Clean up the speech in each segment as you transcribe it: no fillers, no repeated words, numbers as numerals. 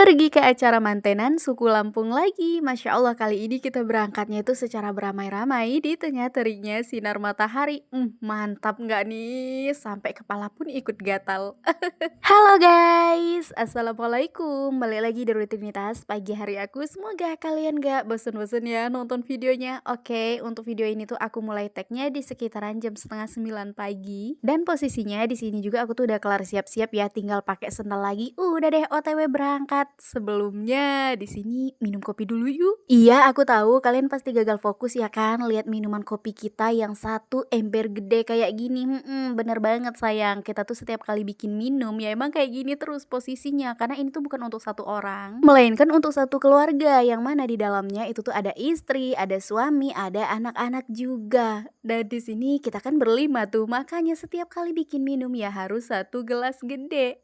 Pergi ke acara mantenan suku Lampung lagi. Masya Allah, kali ini kita berangkatnya itu secara beramai-ramai di tengah teriknya sinar matahari. Mantap nggak nih? Sampai kepala pun ikut gatal. Halo guys, assalamualaikum. Balik lagi di rutinitas pagi hari aku. Semoga kalian gak bosen-bosen ya nonton videonya. Oke, untuk video ini tuh aku mulai tagnya di sekitaran jam setengah 9 pagi. Dan posisinya di sini juga aku tuh udah kelar siap-siap ya, tinggal pakai sendal lagi. Udah deh OTW berangkat. Sebelumnya di sini minum kopi dulu yuk. Iya, aku tahu kalian pasti gagal fokus ya kan lihat minuman kopi kita yang satu ember gede kayak gini. Bener banget sayang. Kita tuh setiap kali bikin minum ya emang kayak gini terus posisinya, karena ini tuh bukan untuk satu orang, melainkan untuk satu keluarga yang mana di dalamnya itu tuh ada istri, ada suami, ada anak-anak juga. Dan di sini kita kan berlima tuh, makanya setiap kali bikin minum ya harus satu gelas gede.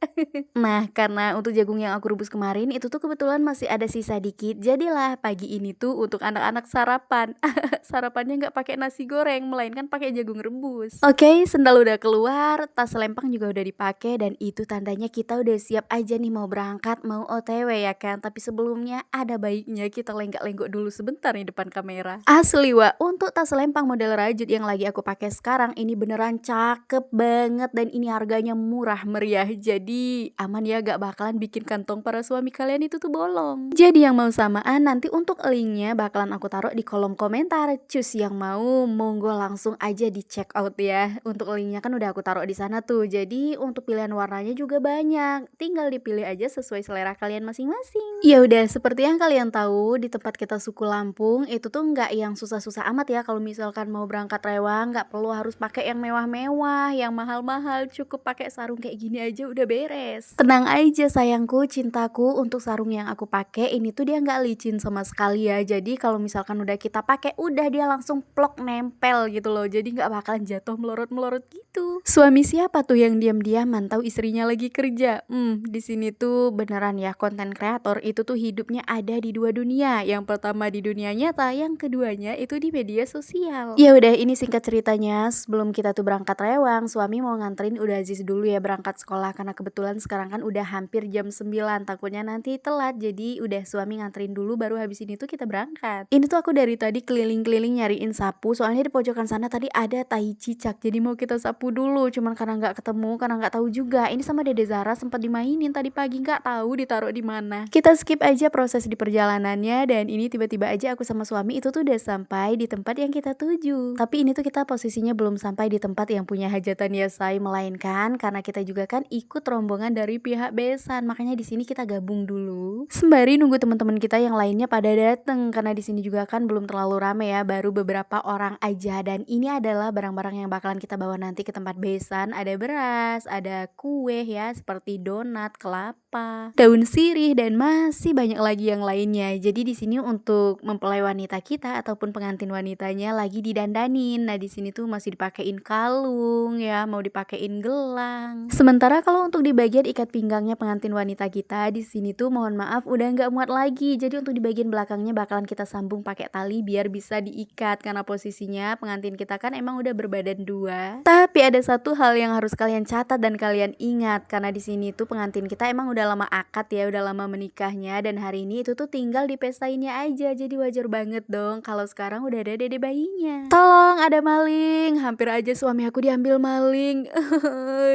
Nah, karena untuk jagung yang aku rebus kemarin itu tuh kebetulan masih ada sisa dikit, jadilah pagi ini tuh untuk anak-anak sarapan. Sarapannya nggak pakai nasi goreng, melainkan pakai jagung rebus. Oke, sendal udah keluar, tas lempang juga udah dipakai, dan itu tandanya kita udah siap aja nih mau berangkat, mau OTW ya kan. Tapi sebelumnya ada baiknya kita lenggak-lenggok dulu sebentar di depan kamera. Asli wa, untuk tas lempang model rajut yang lagi aku pakai sekarang ini beneran cakep banget, dan ini harganya murah meriah. Jadi aman ya, gak bakalan bikin kantong para suami kalian itu tuh bolong. Jadi yang mau samaan nanti untuk linknya bakalan aku taruh di kolom komentar. Cus yang mau monggo langsung aja di check out ya. Untuk linknya kan udah aku taruh di sana tuh. Jadi untuk pilihan warnanya juga banyak. Tinggal dipilih aja sesuai selera kalian masing-masing. Ya udah, seperti yang kalian tahu di tempat kita suku Lampung itu tuh nggak yang susah-susah amat ya. Kalau misalkan mau berangkat rewang nggak perlu harus pakai yang mewah-mewah, yang mahal-mahal. Cukup pakai sarung kayak gini aja udah beres. Tenang aja sayangku, cintaku, untuk sarung yang aku pakai ini tuh dia nggak licin sama sekali ya. Jadi kalau misalkan udah kita pakai, udah dia langsung plok nempel gitu loh. Jadi nggak bakalan jatuh melorot-melorot gitu. Suami siapa tuh yang diam-diam mantau istrinya lagi kerja? Di sini tuh beneran ya, konten kreator itu tuh hidupnya ada di dua dunia. Yang pertama di dunia nyata, yang keduanya itu di media sosial. Ya udah, ini singkat ceritanya. Sebelum kita tuh berangkat rewang, suami mau nganterin udah Aziz dulu ya berangkat sekolah, karena kebetulan sekarang kan udah hampir jam 9, takutnya nanti telat. Jadi udah suami nganterin dulu, baru habis ini tuh kita berangkat. Ini tuh aku dari tadi keliling-keliling nyariin sapu, soalnya di pojokan sana tadi ada tai cicak. Jadi mau kita sapu dulu, cuman karena nggak ketemu, karena nggak tahu juga. Ini sama Dede Zara sempat dimainin tadi pagi, nggak tahu ditaruh di mana. Kita skip aja proses di perjalanannya, dan ini tiba-tiba aja aku sama suami itu tuh udah sampai di tempat yang kita tuju. Tapi ini tuh kita posisinya belum sampai di tempat yang punya hajatan ya say, melainkan karena kita juga kan ikut rombongan dari pihak besan, makanya di sini kita gabung dulu sembari nunggu teman-teman kita yang lainnya pada dateng, karena di sini juga kan belum terlalu rame ya, baru beberapa orang aja. Dan ini adalah barang-barang yang bakalan kita bawa nanti ke tempat besan. Ada beras, ada kue ya seperti donat, kelapa, daun sirih, dan masih banyak lagi yang lainnya. Jadi di sini untuk mempelai wanita kita ataupun pengantin wanitanya lagi didandanin. Nah di sini tuh masih dipakein kalung ya, mau dipakein gelang. Sementara kalau untuk di bagian ikat pinggangnya pengantin wanita kita di sini tuh mohon maaf udah nggak muat lagi. Jadi untuk di bagian belakangnya bakalan kita sambung pakai tali biar bisa diikat, karena posisinya pengantin kita kan emang udah berbadan dua. Tapi ada satu hal yang harus kalian catat dan kalian ingat, karena di sini tuh pengantin kita emang udah lama akad ya, udah lama menikahnya, dan hari ini itu tuh tinggal dipestainnya aja. Jadi wajar banget dong kalau sekarang udah ada dede bayinya. Tolong, ada maling, hampir aja suami aku diambil maling.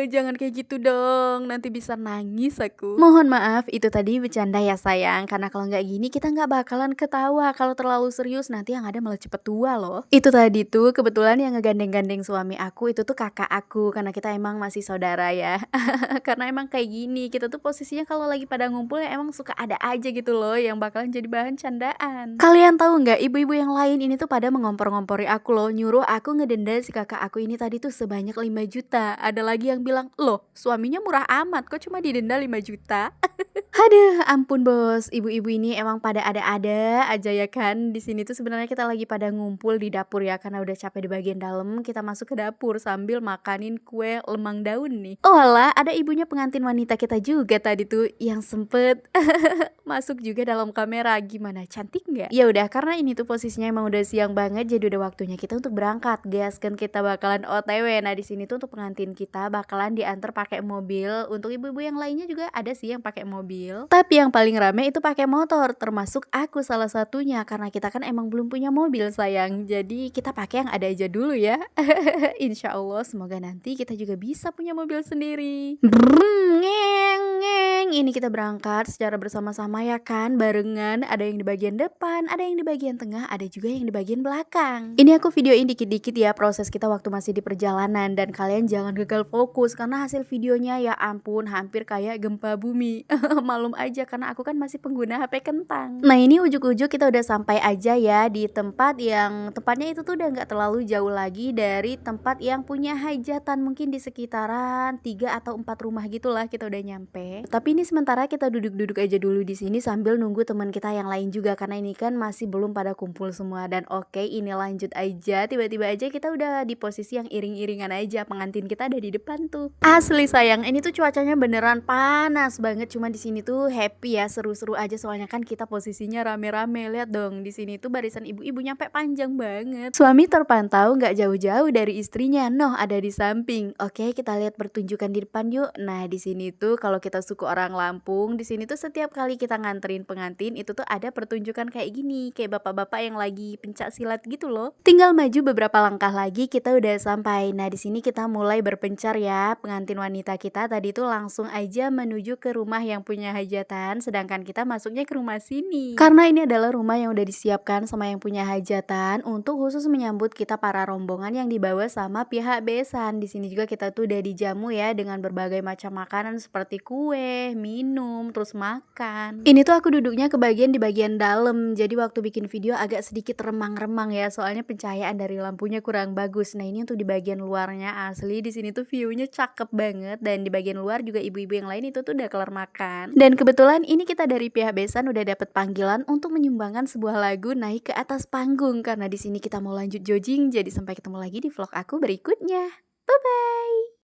Jangan kayak gitu dong, nanti bisa nangis aku. Mohon maaf, itu tadi bercanda ya sayang, karena kalau nggak gini kita nggak bakalan ketawa. Kalau terlalu serius nanti yang ada malah cepet tua loh. Itu tadi tuh kebetulan yang ngegandeng-gandeng suami aku itu tuh kakak aku, karena kita emang masih saudara ya. Karena emang kayak gini, kita tuh posisinya kalau lagi pada ngumpul ya emang suka ada aja gitu loh yang bakalan jadi bahan candaan. Kalian tahu nggak, ibu-ibu yang lain ini tuh pada mengompor-ngompori aku loh, nyuruh aku ngedenda si kakak aku ini tadi tuh sebanyak 5 juta. Ada lagi yang bilang, loh suaminya murah amat kok cuma didenda 5 juta. Aduh, ampun bos, ibu-ibu ini emang pada ada-ada aja ya kan. Di sini tuh sebenarnya kita lagi pada ngumpul di dapur ya, karena udah capek di bagian dalam. Kita masuk ke dapur sambil makanin kue lemang daun nih. Oh alah, ada ibunya pengantin wanita kita juga tadi tuh yang sempet masuk juga dalam kamera. Gimana, cantik nggak? Ya udah, karena ini tuh posisinya emang udah siang banget, jadi udah waktunya kita untuk berangkat. Gas kan kita bakalan OTW. Nah di sini tuh untuk pengantin kita bakalan diantar pakai mobil. Untuk ibu-ibu yang lainnya juga ada sih yang pakai pakai mobil. Tapi yang paling rame itu pakai motor, termasuk aku salah satunya karena kita kan emang belum punya mobil sayang. Jadi kita pakai yang ada aja dulu ya. Insya Allah semoga nanti kita juga bisa punya mobil sendiri. Brrrr, ngeng ngeng. Ini kita berangkat secara bersama-sama ya kan, barengan. Ada yang di bagian depan, ada yang di bagian tengah, ada juga yang di bagian belakang. Ini aku videoin dikit-dikit ya proses kita waktu masih di perjalanan, dan kalian jangan gagal fokus karena hasil videonya ya ampun hampir kayak gempa bumi. Malum aja karena aku kan masih pengguna HP kentang. Nah ini ujuk-ujuk kita udah sampai aja ya di tempat yang tempatnya itu tuh udah nggak terlalu jauh lagi dari tempat yang punya hajatan, mungkin di sekitaran 3 atau 4 rumah gitulah kita udah nyampe. Tapi ini sementara kita duduk-duduk aja dulu di sini sambil nunggu teman kita yang lain juga karena ini kan masih belum pada kumpul semua. Dan oke, ini lanjut aja, tiba-tiba aja kita udah di posisi yang iring-iringan aja, pengantin kita ada di depan tuh. Asli sayang, ini tuh cuacanya beneran panas banget, cuma di sini tuh happy ya, seru-seru aja soalnya kan kita posisinya rame-rame. Lihat dong, di sini tuh barisan ibu-ibu nyampe panjang banget. Suami terpantau nggak jauh-jauh dari istrinya, noh ada di samping. Oke, kita lihat pertunjukan di depan yuk. Nah, di sini tuh kalau kita suku orang Lampung, di sini tuh setiap kali kita nganterin pengantin itu tuh ada pertunjukan kayak gini, kayak bapak-bapak yang lagi pencak silat gitu loh. Tinggal maju beberapa langkah lagi kita udah sampai. Nah, di sini kita mulai berpencar ya. Pengantin wanita kita tadi tuh langsung aja menuju ke rumah yang punya hajatan, sedangkan kita masuknya ke rumah sini. Karena ini adalah rumah yang udah disiapkan sama yang punya hajatan untuk khusus menyambut kita para rombongan yang dibawa sama pihak besan. Di sini juga kita tuh udah dijamu ya dengan berbagai macam makanan seperti kue, minum, terus makan. Ini tuh aku duduknya di bagian dalam. Jadi waktu bikin video agak sedikit remang-remang ya, soalnya pencahayaan dari lampunya kurang bagus. Nah, ini untuk di bagian luarnya asli di sini tuh view-nya cakep banget, dan di bagian luar juga ibu-ibu yang lain itu tuh udah kelar makan. Dan kebetulan ini kita dari pihak besan udah dapet panggilan untuk menyumbangkan sebuah lagu naik ke atas panggung karena di sini kita mau lanjut jogging. Jadi sampai ketemu lagi di vlog aku berikutnya. Bye bye.